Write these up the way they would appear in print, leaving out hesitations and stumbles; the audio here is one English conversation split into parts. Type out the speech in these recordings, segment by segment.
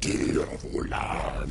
Dir volan.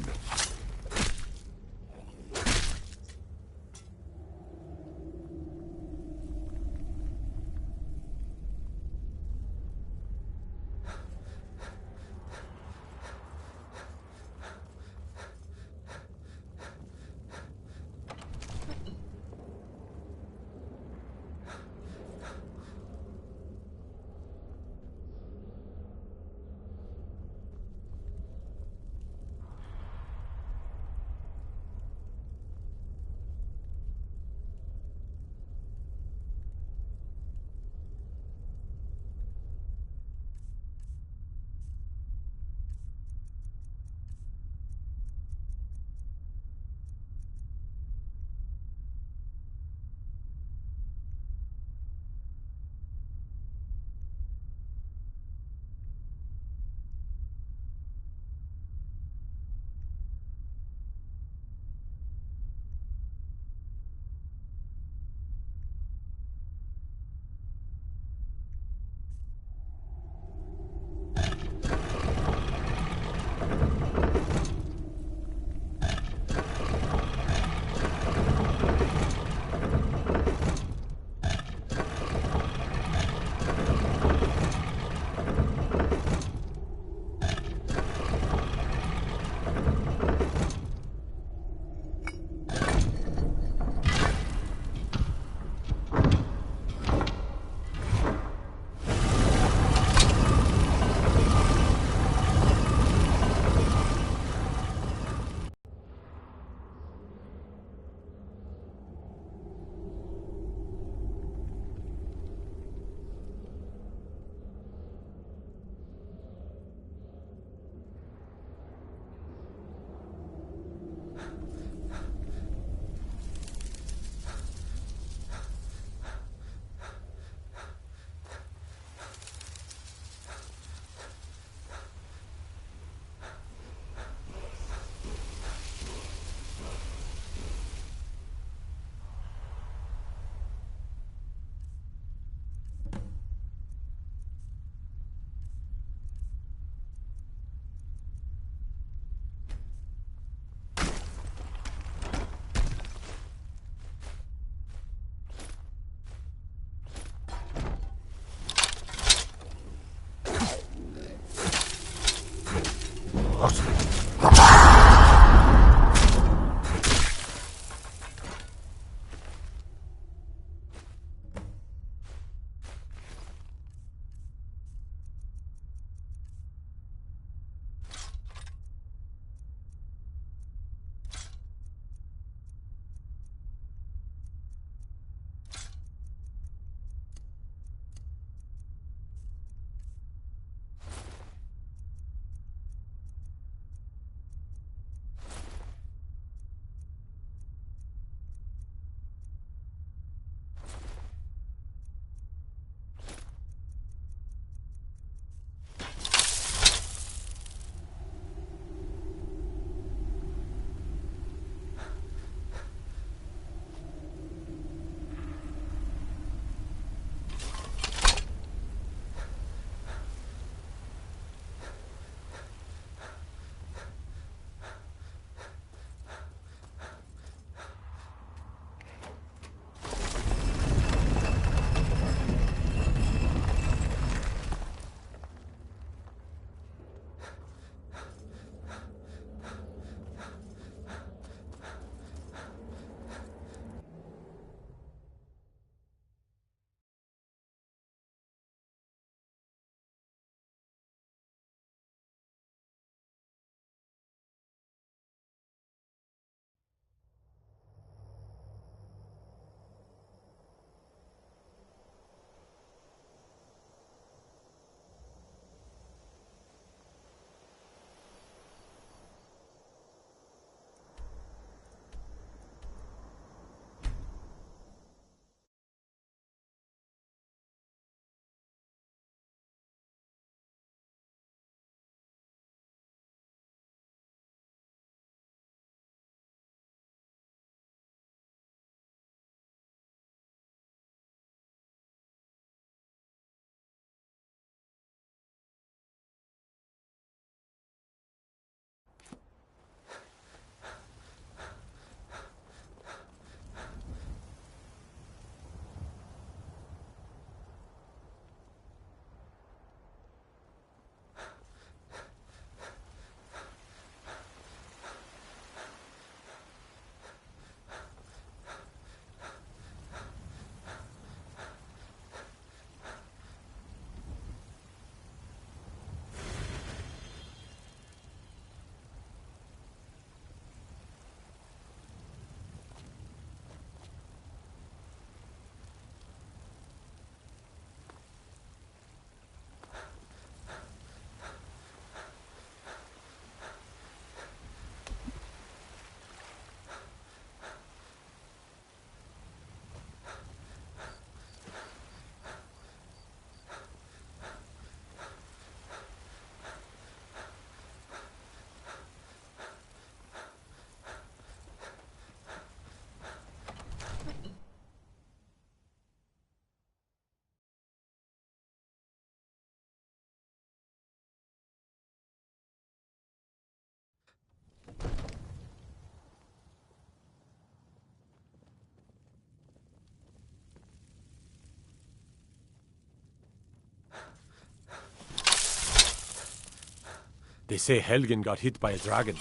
They say Helgen got hit by a dragon.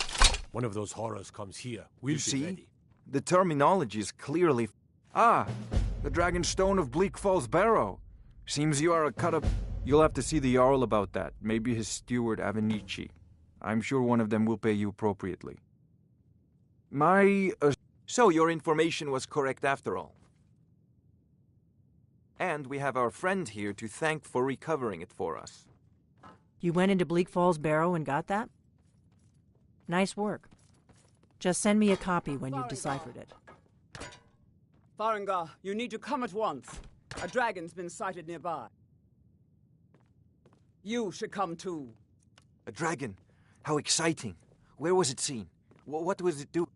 One of those horrors comes here. We'll be ready. The terminology is clearly... Ah, the Dragon Stone of Bleak Falls Barrow. Seems you are a cut-up... You'll have to see the Jarl about that. Maybe his steward, Avenici. I'm sure one of them will pay you appropriately. So your information was correct after all. And we have our friend here to thank for recovering it for us. You went into Bleak Falls Barrow and got that? Nice work. Just send me a copy when you've deciphered it. Farengar, you need to come at once. A dragon's been sighted nearby. You should come too. A dragon? How exciting. Where was it seen? What was it do?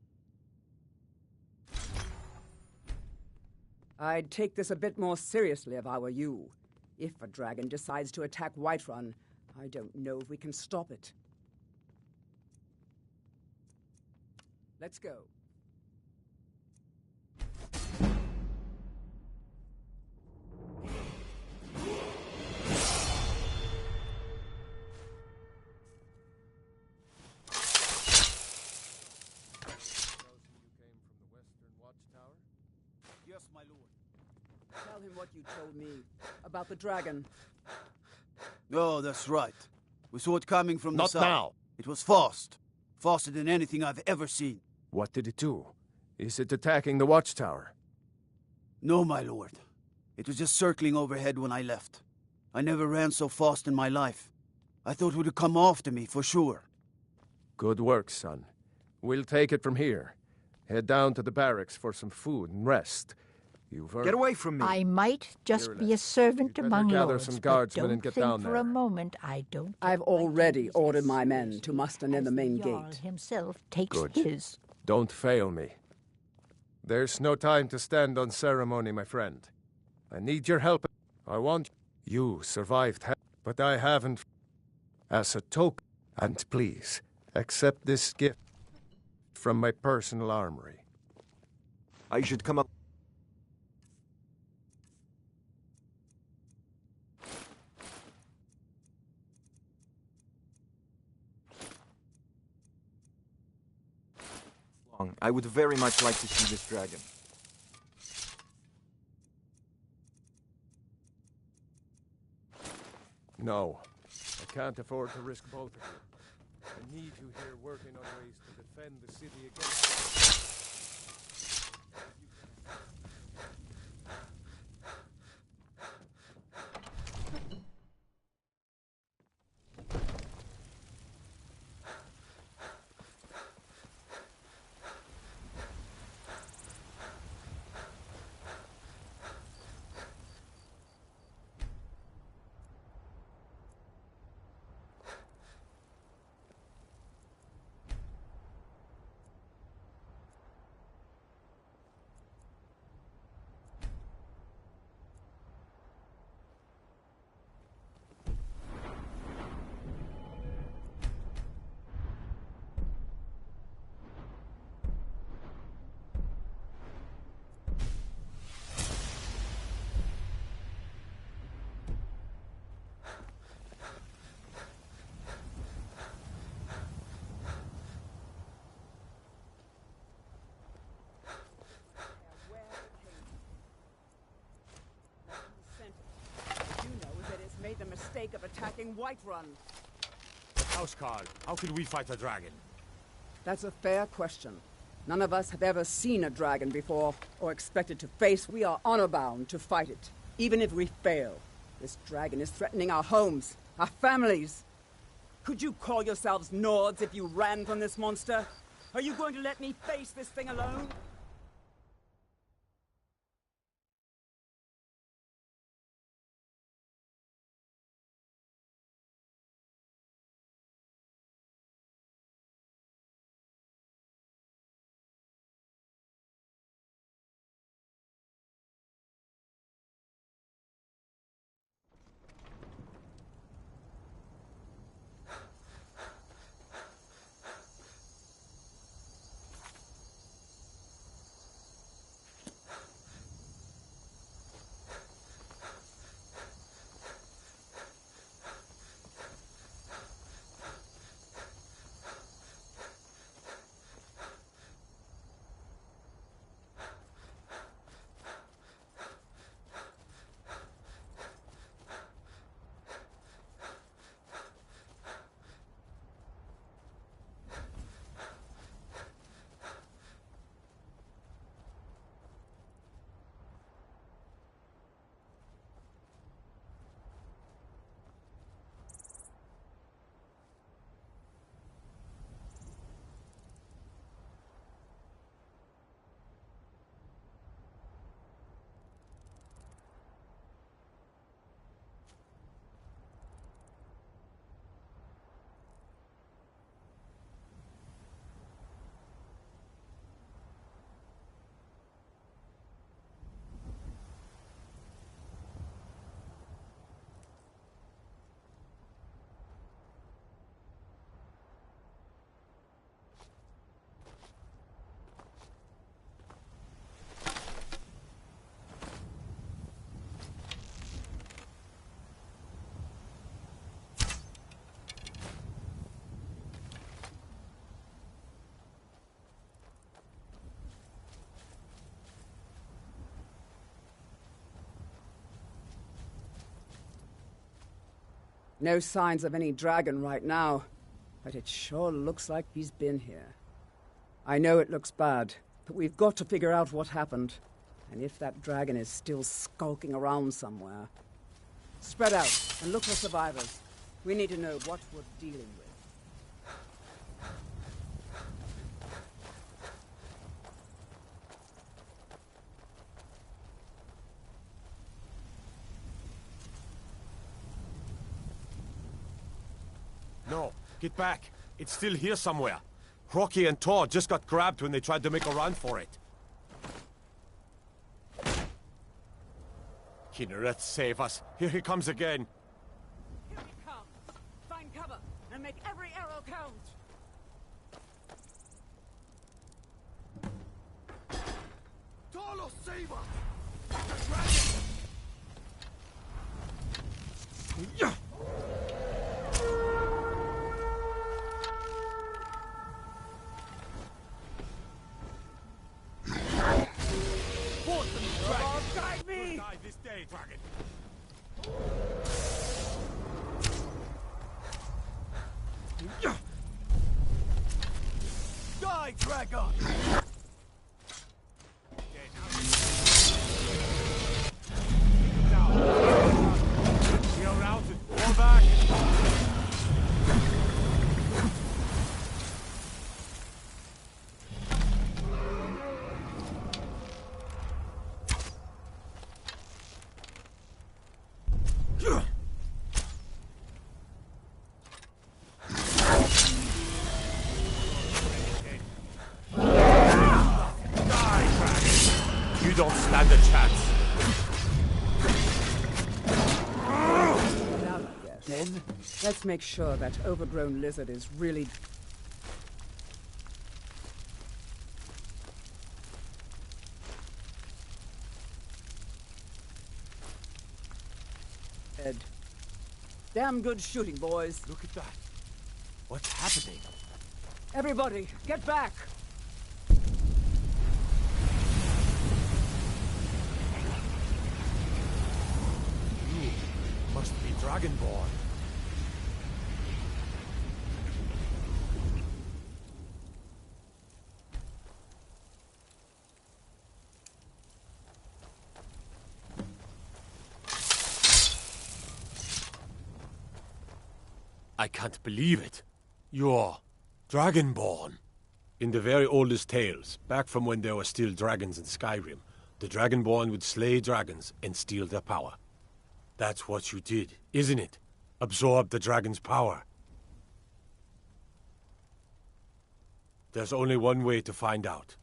I'd take this a bit more seriously if I were you. If a dragon decides to attack Whiterun, I don't know if we can stop it. Let's go. Yes, my lord. Tell him what you told me about the dragon. Oh, that's right. We saw it coming from the south. Not now. It was fast. Faster than anything I've ever seen. What did it do? Is it attacking the watchtower? No, my lord. It was just circling overhead when I left. I never ran so fast in my life. I thought it would come after me, for sure. Good work, son. We'll take it from here. Head down to the barracks for some food and rest. You've earned... Get away from me! I might just be a servant among lords, some but guardsmen don't and get think down for there. a moment I don't... I've already ordered my men to muster near the main Jarl gate. himself takes Good. his. Don't fail me. There's no time to stand on ceremony, my friend. I need your help. I want... You survived hell, but I haven't... As a token, and please, accept this gift from my personal armory. I should come up... I would very much like to see this dragon. No, I can't afford to risk both of you. I need you here working on ways to defend the city against... Made the mistake of attacking Whiterun. Housecarl, how can we fight a dragon? That's a fair question. None of us have ever seen a dragon before, or expected to face. We are honor-bound to fight it, even if we fail. This dragon is threatening our homes, our families. Could you call yourselves Nords if you ran from this monster? Are you going to let me face this thing alone? No signs of any dragon right now, but it sure looks like he's been here. I know it looks bad, but we've got to figure out what happened. And if that dragon is still skulking around somewhere. Spread out and look for survivors. We need to know what we're dealing with. No, get back. It's still here somewhere. Rocky and Tor just got grabbed when they tried to make a run for it. Kinneret, save us. Here he comes again. Here we come. Find cover and make every arrow count. Tolo, save us! The dragon! Yeah! Guide me! Die this day, dragon. Die, dragon! We are routed. Fall back. You don't stand a chance. Now, yes. Let's make sure that overgrown lizard is really... dead. Damn good shooting, boys. Look at that. What's happening? Everybody, get back! You must be Dragonborn. I can't believe it. You're Dragonborn. In the very oldest tales, back from when there were still dragons in Skyrim, the Dragonborn would slay dragons and steal their power. That's what you did, isn't it? Absorb the dragon's power. There's only one way to find out.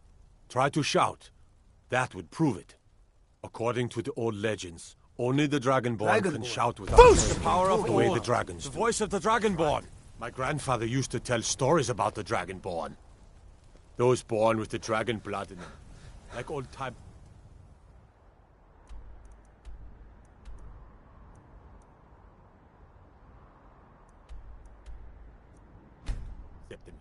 Try to shout. That would prove it. According to the old legends, only the Dragonborn can shout without the power of the way the dragons do. The voice of the Dragonborn! My grandfather used to tell stories about the Dragonborn. Those born with the dragon blood in them. Like old time... Septim.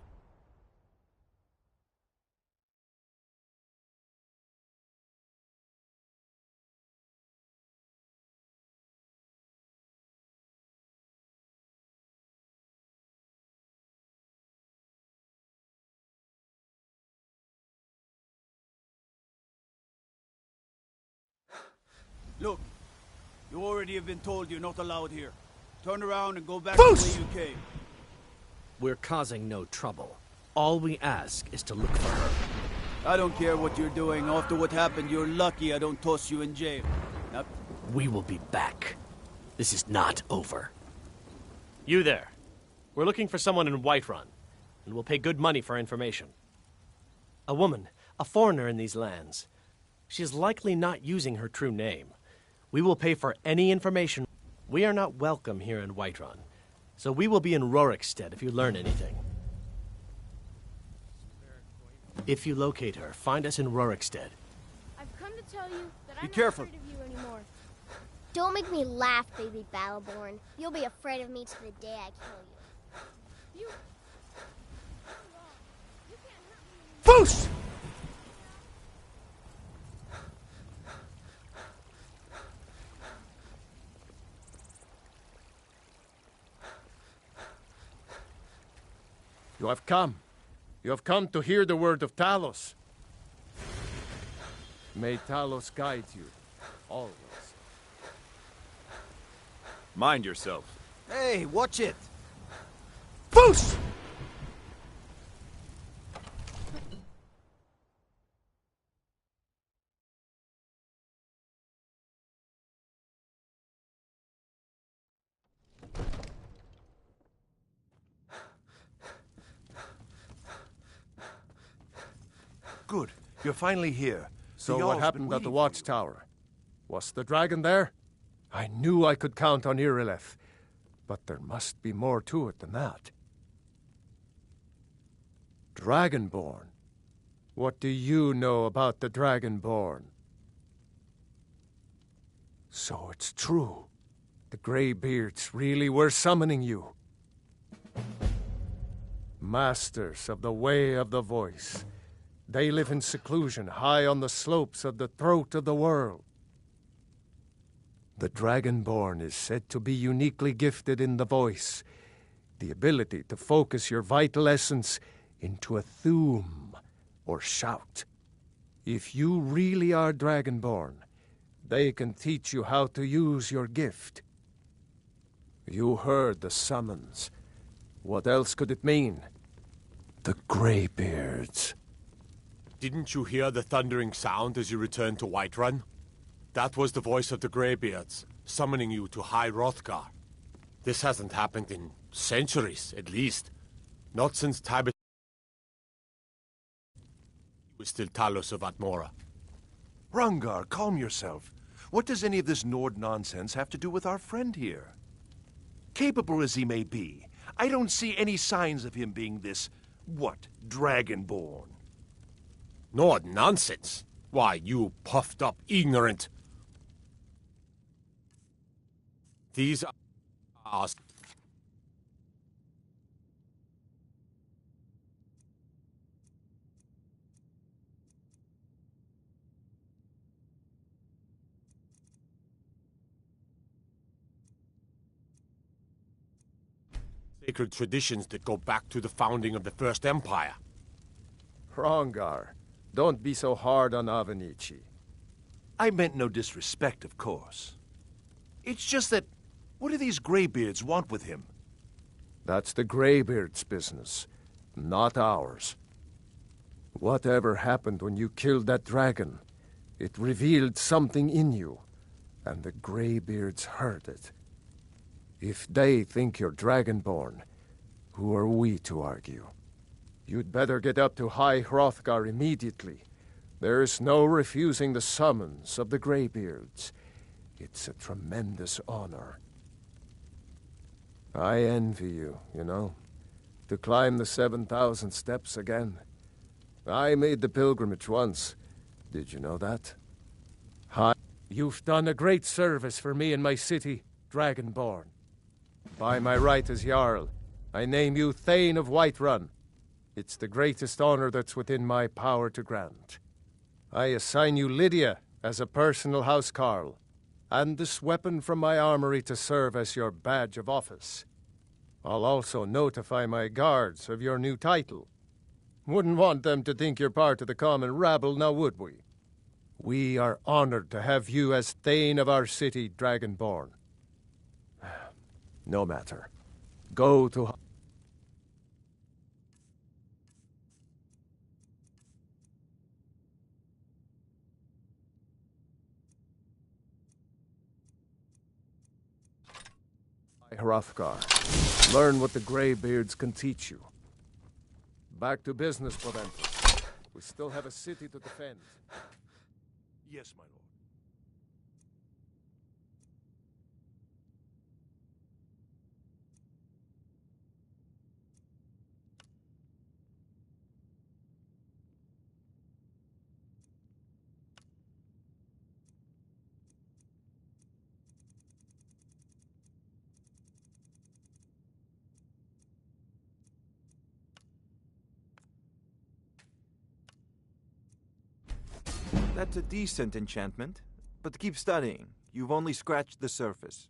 Look, you already have been told you're not allowed here. Turn around and go back the way you came. We're causing no trouble. All we ask is to look for her. I don't care what you're doing. After what happened, you're lucky I don't toss you in jail. Now, We will be back. This is not over. You there. We're looking for someone in Whiterun, and we'll pay good money for information. A woman, a foreigner in these lands. She is likely not using her true name. We will pay for any information. We are not welcome here in Whiterun, so we will be in Rorikstead if you learn anything. If you locate her, find us in Rorikstead. I've come to tell you that I'm careful. not afraid of you anymore. Don't make me laugh, baby Battleborn. You'll be afraid of me to the day I kill you. You can't hurt me. Foos! You have come. You have come to hear the word of Talos. May Talos guide you, always. Mind yourself. Hey, watch it! Foos! Good. You're finally here. So The what Jarl's happened been at the waiting for you. watchtower? Was the dragon there? I knew I could count on Irileth, but there must be more to it than that. Dragonborn? What do you know about the Dragonborn? So it's true. The Greybeards really were summoning you. Masters of the Way of the Voice. They live in seclusion high on the slopes of the throat of the world. The Dragonborn is said to be uniquely gifted in the voice, the ability to focus your vital essence into a thume or shout. If you really are Dragonborn, they can teach you how to use your gift. You heard the summons. What else could it mean? The Greybeards. Didn't you hear the thundering sound as you returned to Whiterun? That was the voice of the Greybeards, summoning you to High Hrothgar. This hasn't happened in centuries, at least. Not since Tybet was still Talos of Atmora. Hrongar, calm yourself. What does any of this Nord nonsense have to do with our friend here? Capable as he may be, I don't see any signs of him being this, Dragonborn. Nord nonsense? Why, you puffed up ignorant. These are... sacred traditions that go back to the founding of the First Empire. Hrongar, don't be so hard on Avenici. I meant no disrespect, of course. It's just that, what do these Greybeards want with him? That's the Greybeards' business, not ours. Whatever happened when you killed that dragon, it revealed something in you, and the Greybeards heard it. If they think you're Dragonborn, who are we to argue? You'd better get up to High Hrothgar immediately. There's no refusing the summons of the Greybeards. It's a tremendous honor. I envy you, you know, to climb the 7,000 steps again. I made the pilgrimage once. Did you know that? Hi. You've done a great service for me and my city, Dragonborn. By my right as Jarl, I name you Thane of Whiterun. It's the greatest honor that's within my power to grant. I assign you Lydia as a personal housecarl, and this weapon from my armory to serve as your badge of office. I'll also notify my guards of your new title. Wouldn't want them to think you're part of the common rabble, now would we? We are honored to have you as Thane of our city, Dragonborn. No matter. Go to... Hrothgar. Learn what the Greybeards can teach you. Back to business, Proventus. We still have a city to defend. Yes, my lord. That's a decent enchantment, but keep studying. You've only scratched the surface.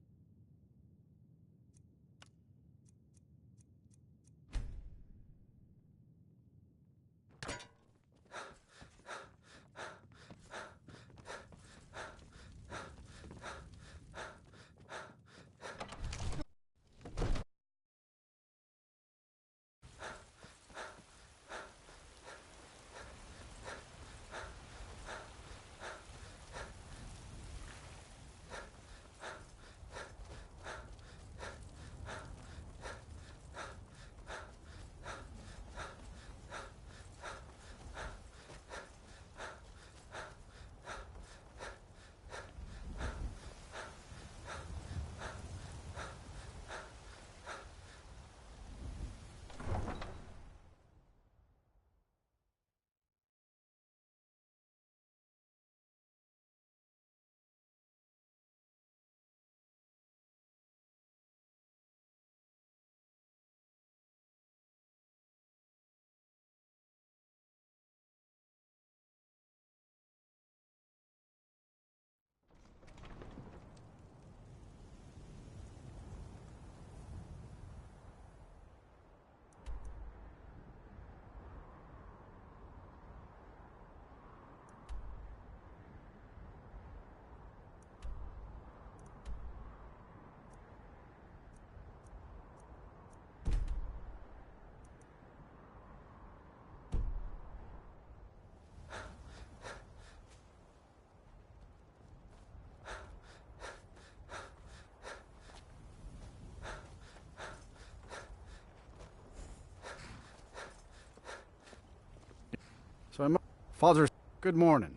Father, good morning.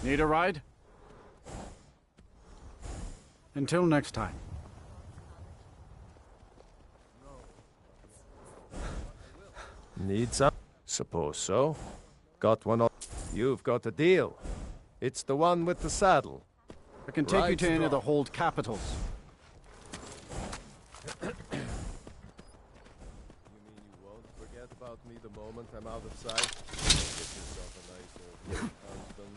Need a ride? Until next time. Need some? Suppose so. Got one on. You've got a deal. It's the one with the saddle. I can take you to any of the hold capitals. You mean you won't forget about me the moment I'm out of sight? Get yourself a nice old husband,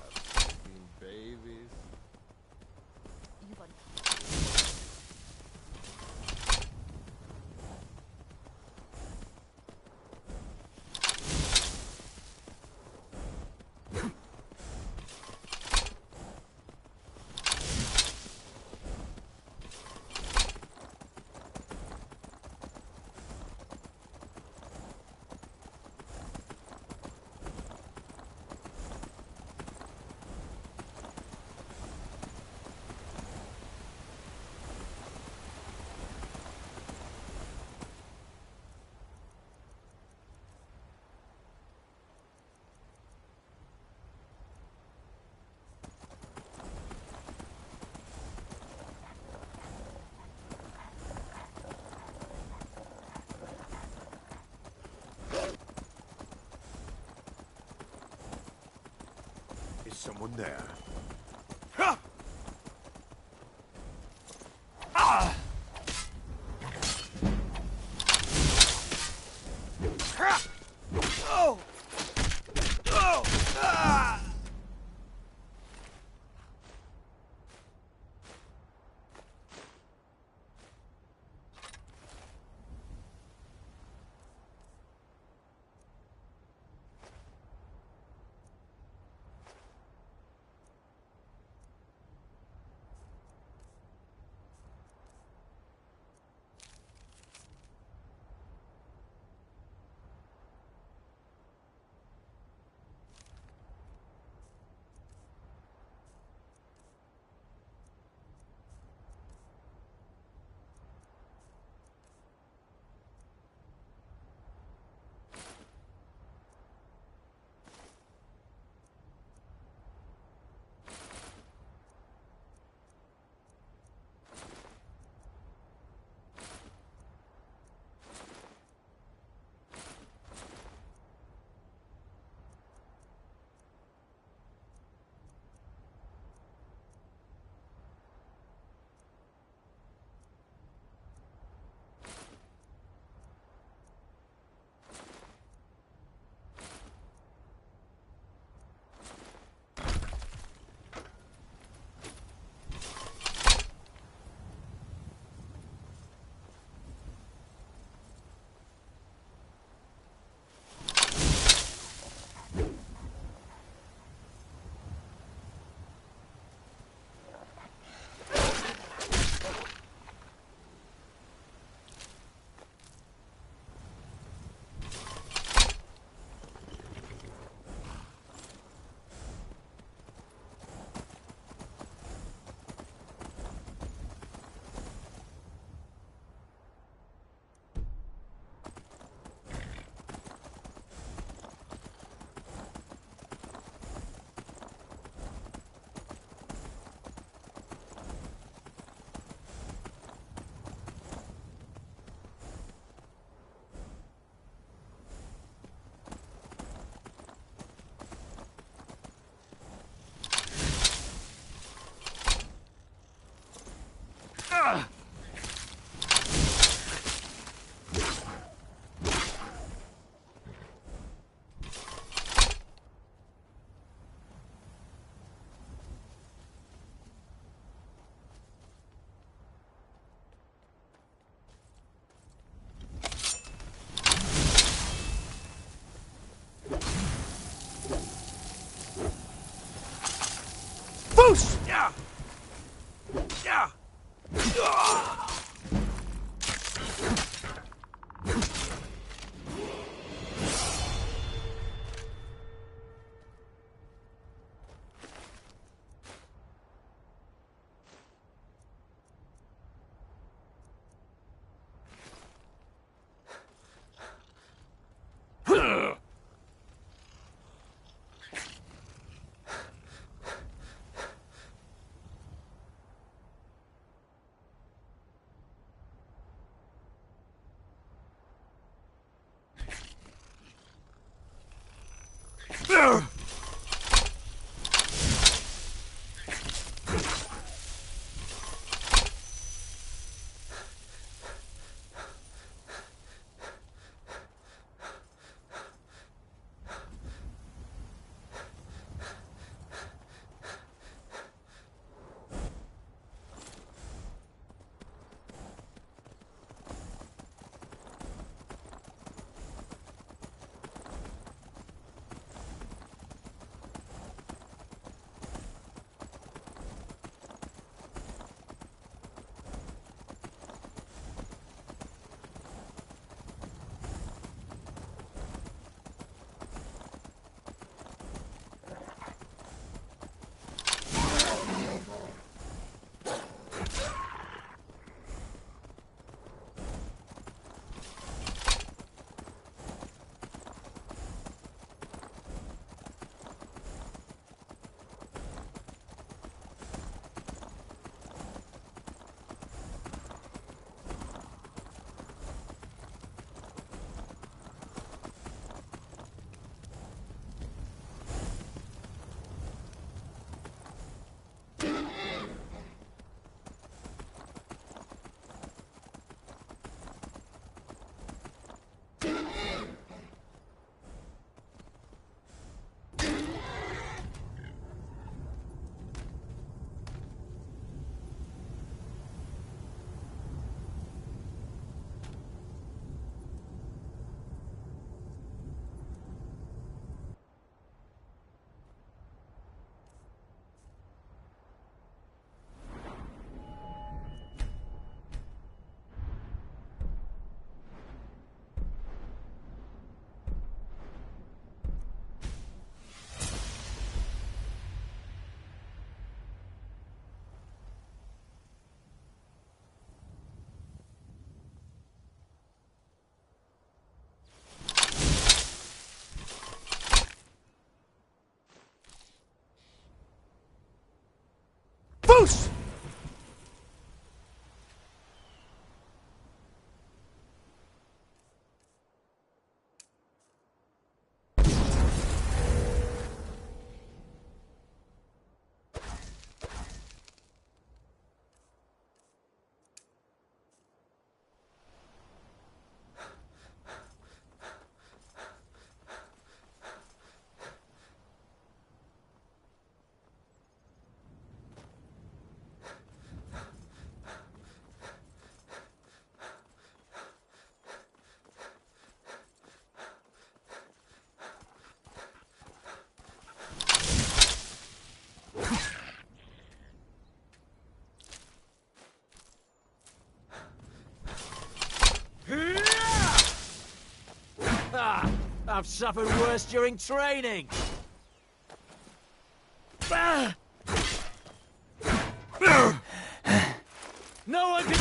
have 15 babies. Is someone there? Foos! I've suffered worse during training. No one can...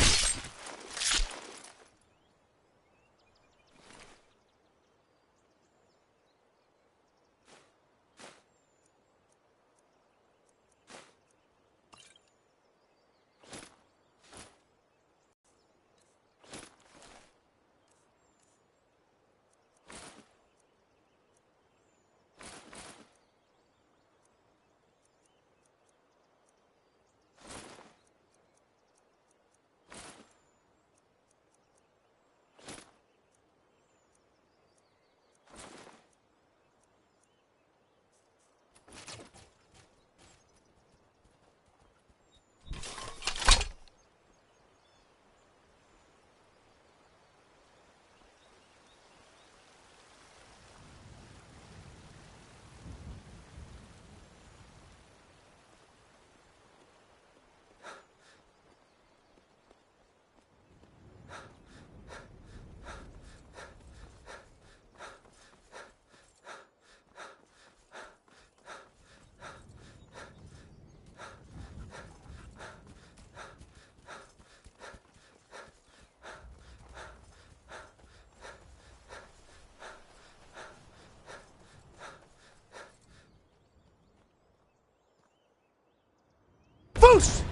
Foos!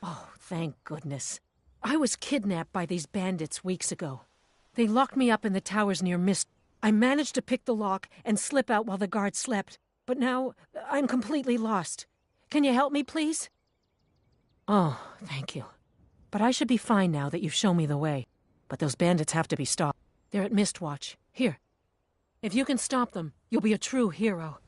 Oh, thank goodness. I was kidnapped by these bandits weeks ago. They locked me up in the towers near Mist. I managed to pick the lock and slip out while the guards slept, but now I'm completely lost. Can you help me, please? Oh, thank you. But I should be fine now that you've shown me the way. But those bandits have to be stopped. They're at Mistwatch. Here. If you can stop them, you'll be a true hero.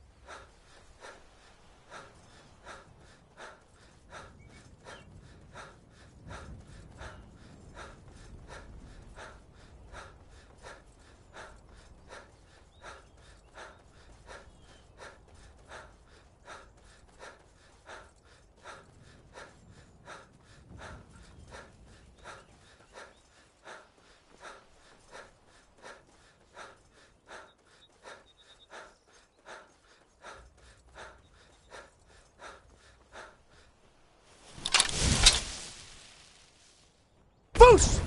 Boos!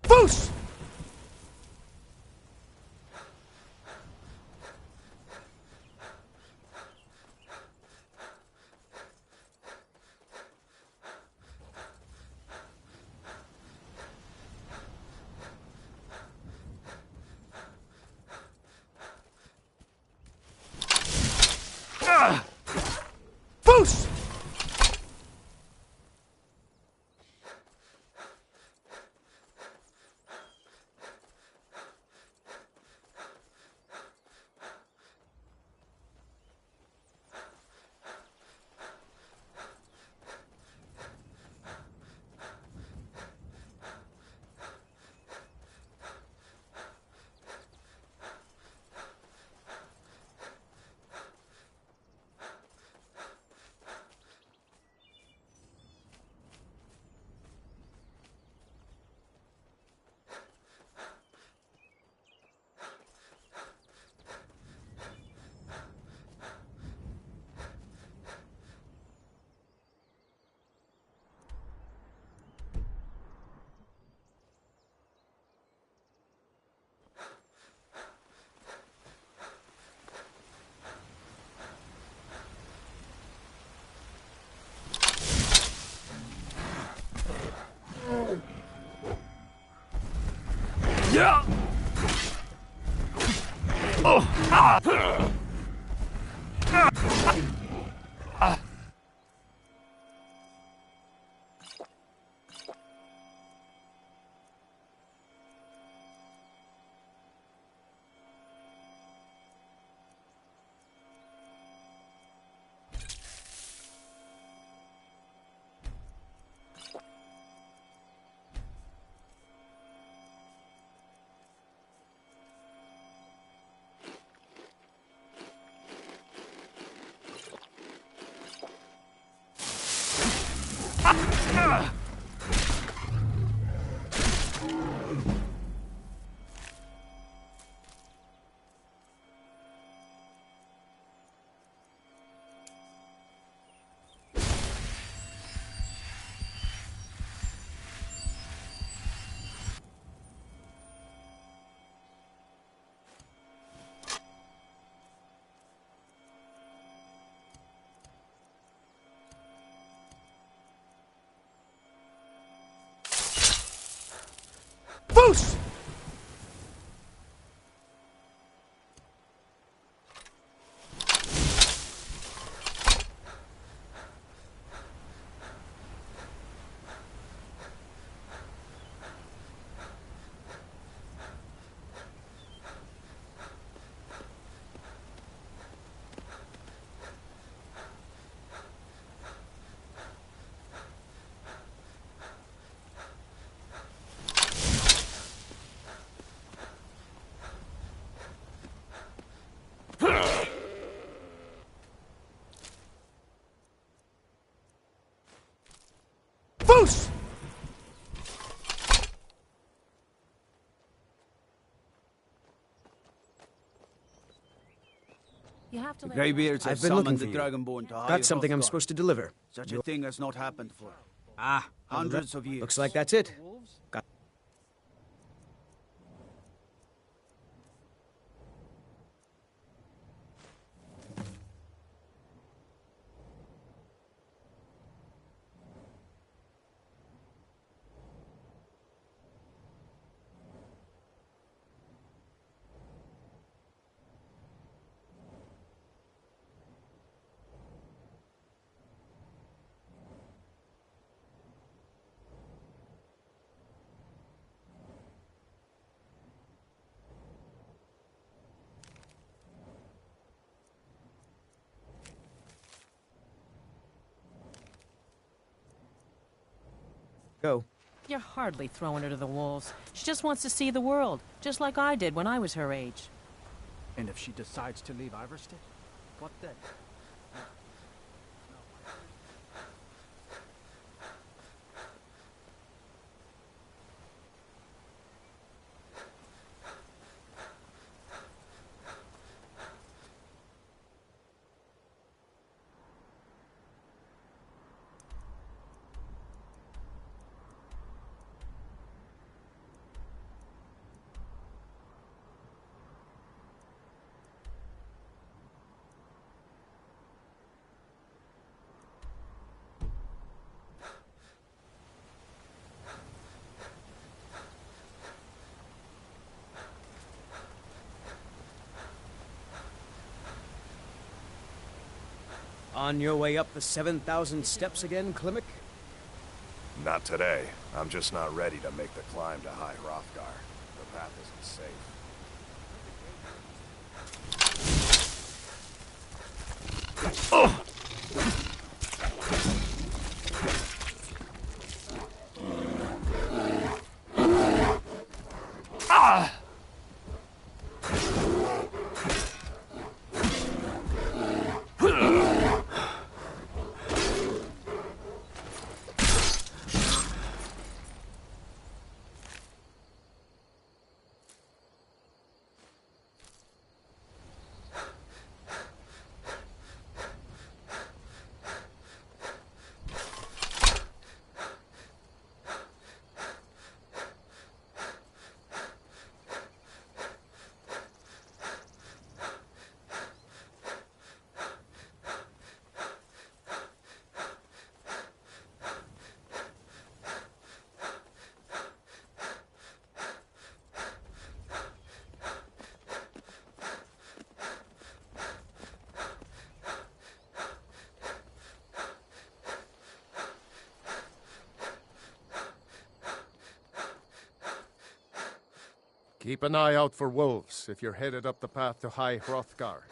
Boos! Boos! Yeah! Oh! Ah! Ah! Boos! Boos! You have to The Greybeards have I've been looking summoned the for you. Dragonborn to hire Got something I'm Hrothgar. supposed to deliver. Such a thing has not happened for Ah, hundreds of years. looks like that's it. Got Go. You're hardly throwing her to the wolves. She just wants to see the world, just like I did when I was her age. And if she decides to leave Iverstead, what then? On your way up the 7,000 steps again, Klimek? Not today. I'm just not ready to make the climb to High Hrothgar. The path isn't safe. Keep an eye out for wolves if you're headed up the path to High Hrothgar.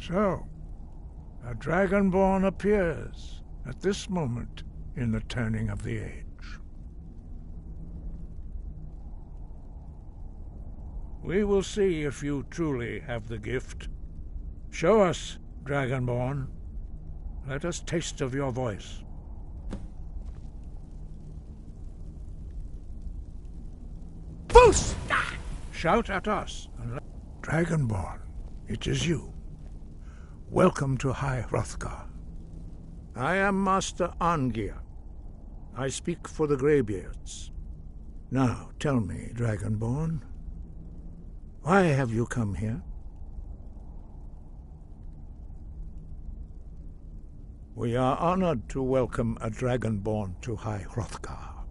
So, a Dragonborn appears at this moment in the turning of the age. We will see if you truly have the gift. Show us, Dragonborn. Let us taste of your voice. Boos! Shout at us. Dragonborn, it is you. Welcome to High Hrothgar. I am Master Arngeir. I speak for the Greybeards. Now, tell me, Dragonborn, why have you come here? We are honored to welcome a Dragonborn to High Hrothgar.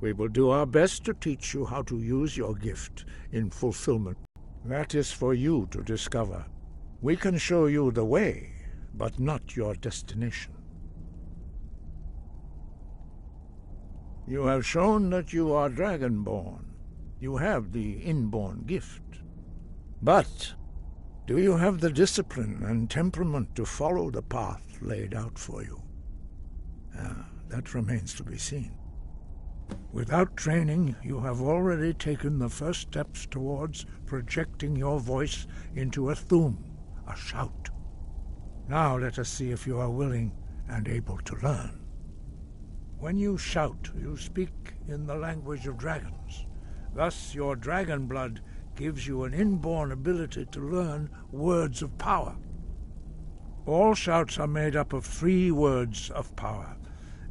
We will do our best to teach you how to use your gift in fulfillment. That is for you to discover. We can show you the way, but not your destination. You have shown that you are Dragonborn. You have the inborn gift. But do you have the discipline and temperament to follow the path laid out for you? That remains to be seen. Without training, you have already taken the first steps towards projecting your voice into a thum, a shout. Now let us see if you are willing and able to learn. When you shout, you speak in the language of dragons. Thus, your dragon blood gives you an inborn ability to learn words of power. All shouts are made up of 3 words of power.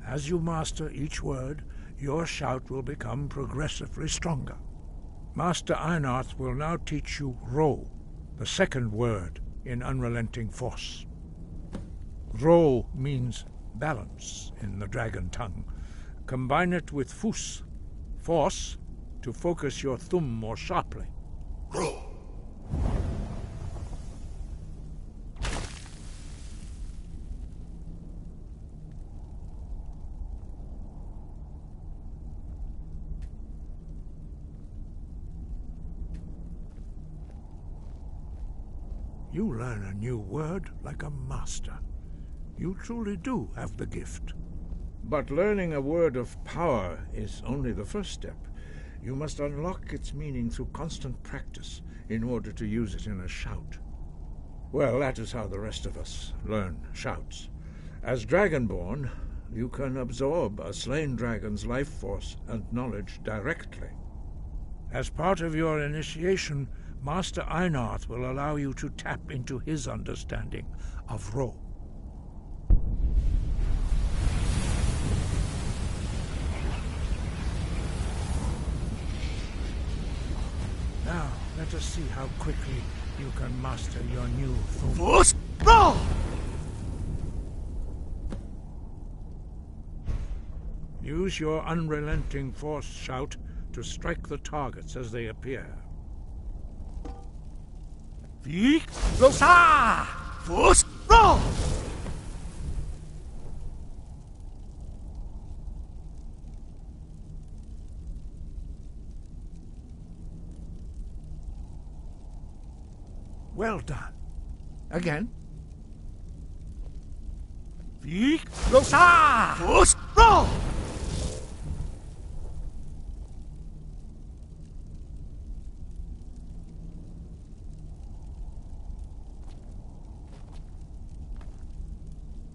As you master each word, your shout will become progressively stronger. Master Einarth will now teach you Ro, the second word in Unrelenting Force. Ro means balance in the dragon tongue. Combine it with Fus, force, to focus your thumb more sharply. Ro. You learn a new word like a master. You truly do have the gift. But learning a word of power is only the first step. You must unlock its meaning through constant practice in order to use it in a shout. Well, that is how the rest of us learn shouts. As Dragonborn, you can absorb a slain dragon's life force and knowledge directly. As part of your initiation, Master Einarth will allow you to tap into his understanding of Ro. Now, let us see how quickly you can master your new thum. Force Ro! Use your unrelenting force shout to strike the targets as they appear. Vik Rosa! Force Ro! Well done. Again. Vik Rosa! Force Ro!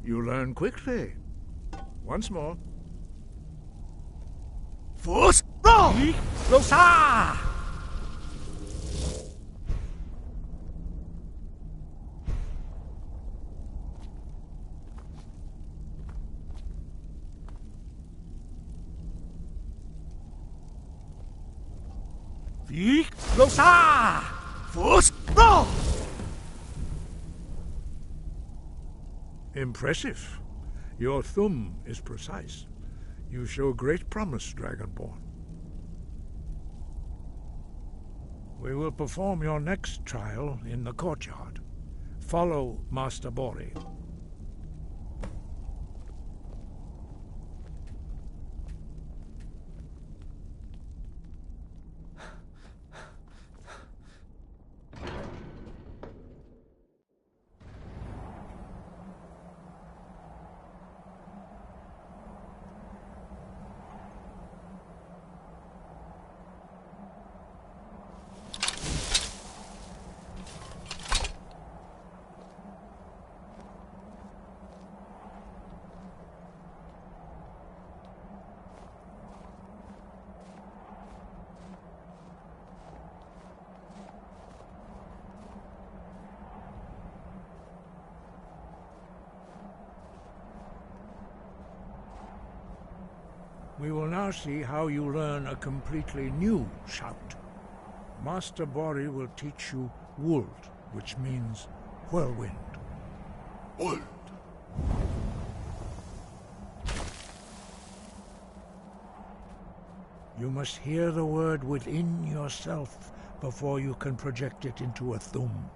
You learn quickly. Once more. Force Ro! Rosa! Vik Rosa! Force Ro! Impressive. Your thumb is precise. You show great promise, Dragonborn. We will perform your next trial in the courtyard. Follow Master Bori. We will now see how you learn a completely new shout. Master Bori will teach you Wold, which means whirlwind. Wold. You must hear the word within yourself before you can project it into a thum.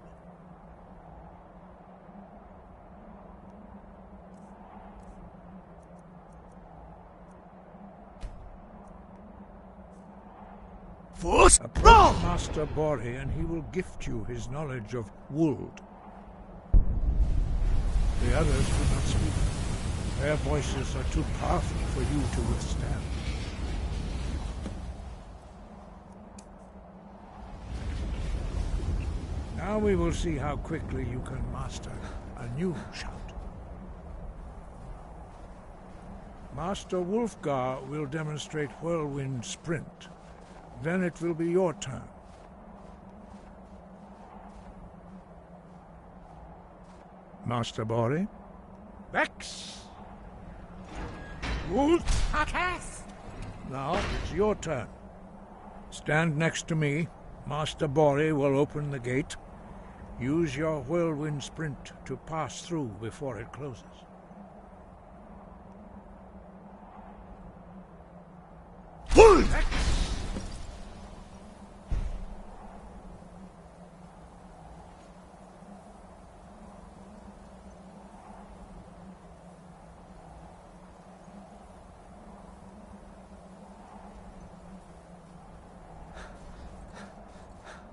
Approach Master Bori, and he will gift you his knowledge of Wold. The others do not speak. Their voices are too powerful for you to withstand. Now we will see how quickly you can master a new shout. Master Wulfgar will demonstrate Whirlwind Sprint. Then it will be your turn. Master Bori? Vex! Wolf! Now it's your turn. Stand next to me. Master Bori will open the gate. Use your whirlwind sprint to pass through before it closes. Vex!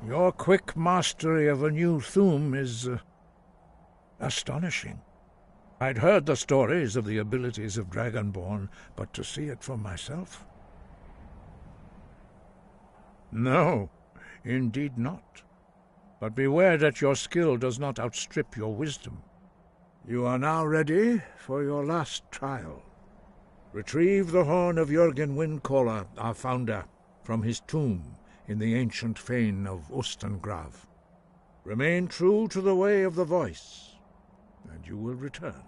Your quick mastery of a new thum is astonishing. I'd heard the stories of the abilities of Dragonborn, but to see it for myself? No, indeed not. But beware that your skill does not outstrip your wisdom. You are now ready for your last trial. Retrieve the horn of Jürgen Windcaller, our founder, from his tomb in the ancient fane of Ostengrav. Remain true to the way of the voice, and you will return.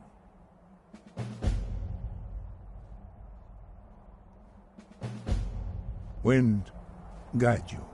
Wind, guide you.